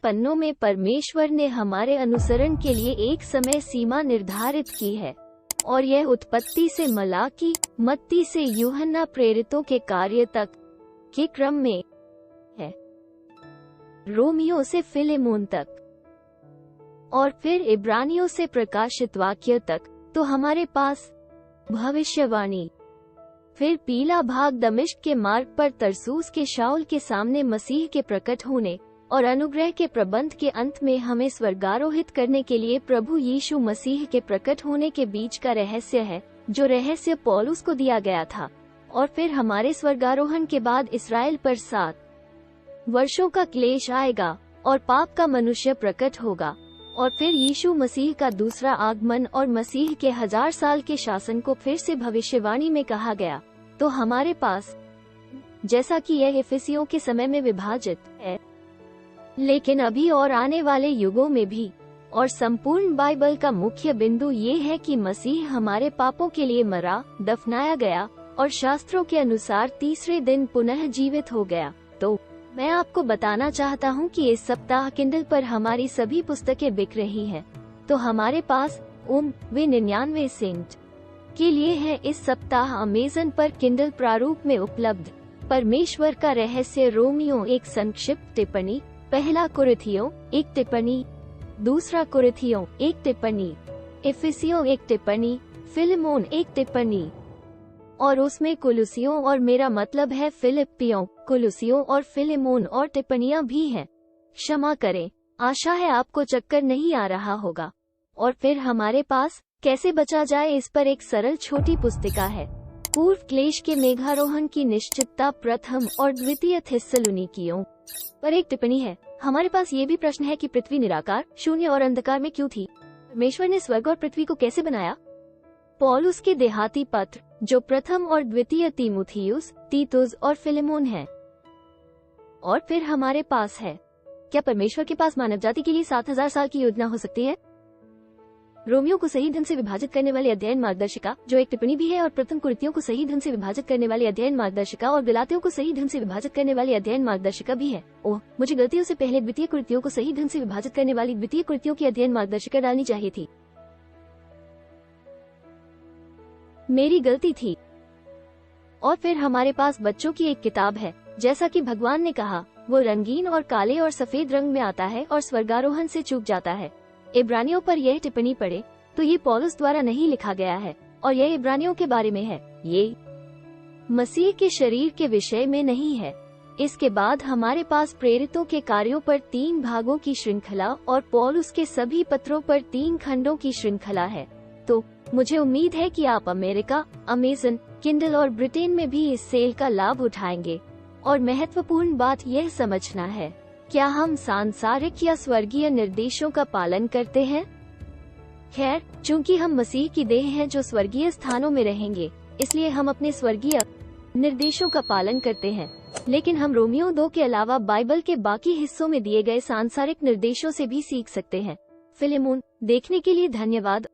पन्नों में परमेश्वर ने हमारे अनुसरण के लिए एक समय सीमा निर्धारित की है, और यह उत्पत्ति से मलाकी, मत्ती से यूहन्ना, प्रेरितों के कार्य तक के क्रम में है, रोमियो से फिलेमोन तक, और फिर इब्रानियों से प्रकाशित वाक्य तक। तो हमारे पास भविष्यवाणी, फिर पीला भाग दमिश्क के मार्ग पर तरसूस के शाऊल के सामने मसीह के प्रकट होने, और अनुग्रह के प्रबंध के अंत में हमें स्वर्गारोहित करने के लिए प्रभु यीशु मसीह के प्रकट होने के बीच का रहस्य है, जो रहस्य पौलुस को दिया गया था। और फिर हमारे स्वर्गारोहण के बाद इस्राएल पर 7 वर्षों का क्लेश आएगा और पाप का मनुष्य प्रकट होगा, और फिर यीशु मसीह का दूसरा आगमन और मसीह के 1000 साल के शासन को फिर से भविष्यवाणी में कहा गया। तो हमारे पास, जैसा कि यह इफिसियों के समय में विभाजित है, लेकिन अभी और आने वाले युगों में भी, और संपूर्ण बाइबल का मुख्य बिंदु ये है कि मसीह हमारे पापों के लिए मरा, दफनाया गया और शास्त्रों के अनुसार तीसरे दिन पुनः जीवित हो गया। तो मैं आपको बताना चाहता हूँ कि इस सप्ताह किंडल पर हमारी सभी पुस्तकें बिक रही हैं। तो हमारे पास वे 99 सेंट के लिए है इस सप्ताह अमेज़न पर किंडल प्रारूप में उपलब्ध। परमेश्वर का रहस्य, रोमियो एक संक्षिप्त टिप्पणी, पहला कुरिन्थियों एक टिप्पणी, दूसरा कुरिन्थियों एक टिप्पणी, इफिसियों एक टिप्पणी, फिलेमोन एक टिप्पणी, और उसमें कुलुसियों और मेरा मतलब है फिलिप्पियों, कुलुसियों और फिलेमोन और टिप्पणियां भी हैं। क्षमा करें, आशा है आपको चक्कर नहीं आ रहा होगा। और फिर हमारे पास कैसे बचा जाए इस पर एक सरल छोटी पुस्तिका है। पूर्व क्लेश के मेघारोहण की निश्चितता, प्रथम और द्वितीय थिस्सलुनीकियों पर एक टिप्पणी है। हमारे पास ये भी प्रश्न है कि पृथ्वी निराकार, शून्य और अंधकार में क्यों थी? परमेश्वर ने स्वर्ग और पृथ्वी को कैसे बनाया? पौलुस के देहाती पत्र, जो प्रथम और द्वितीय तीमुथियुस, तीतुस और फिलेमोन है। और फिर हमारे पास है, क्या परमेश्वर के पास मानव जाति के लिए 7000 साल की योजना हो सकती है? रोमियो को सही ढंग से विभाजित करने वाली अध्ययन मार्गदर्शिका, जो एक टिप्पणी भी है, और प्रथम कुरिन्थियों को सही ढंग से विभाजित करने वाली अध्ययन मार्गदर्शिका, और गलातियों को सही ढंग से विभाजित करने वाली अध्ययन मार्गदर्शिका भी है। ओह, मुझे गलतियों से पहले द्वितीय कुरिन्थियों को सही ढंग से विभाजित करने वाली द्वितीय कुरिन्थियों की अध्ययन मार्गदर्शिका डालनी चाहिए थी। मेरी गलती थी। और फिर हमारे पास बच्चों की एक किताब है। जैसा कि भगवान ने कहा, वो रंगीन और काले और सफेद रंग में आता है और स्वर्गारोहण से चूक जाता है। इब्रानियों पर यह टिप्पणी पढ़े तो ये पौलुस द्वारा नहीं लिखा गया है, और यह इब्रानियों के बारे में है, ये मसीह के शरीर के विषय में नहीं है। इसके बाद हमारे पास प्रेरितों के कार्यों पर 3 भागों की श्रृंखला और पौलुस के सभी पत्रों पर 3 खंडों की श्रृंखला है। तो मुझे उम्मीद है कि आप अमेरिका, अमेज़न, किंडल और ब्रिटेन में भी इस सेल का लाभ उठाएंगे। और महत्वपूर्ण बात यह समझना है, क्या हम सांसारिक या स्वर्गीय निर्देशों का पालन करते हैं? खैर, चूंकि हम मसीह की देह हैं जो स्वर्गीय स्थानों में रहेंगे, इसलिए हम अपने स्वर्गीय निर्देशों का पालन करते हैं। लेकिन हम रोमियो 2 के अलावा बाइबल के बाकी हिस्सों में दिए गए सांसारिक निर्देशों से भी सीख सकते हैं। फिलेमोन, देखने के लिए धन्यवाद।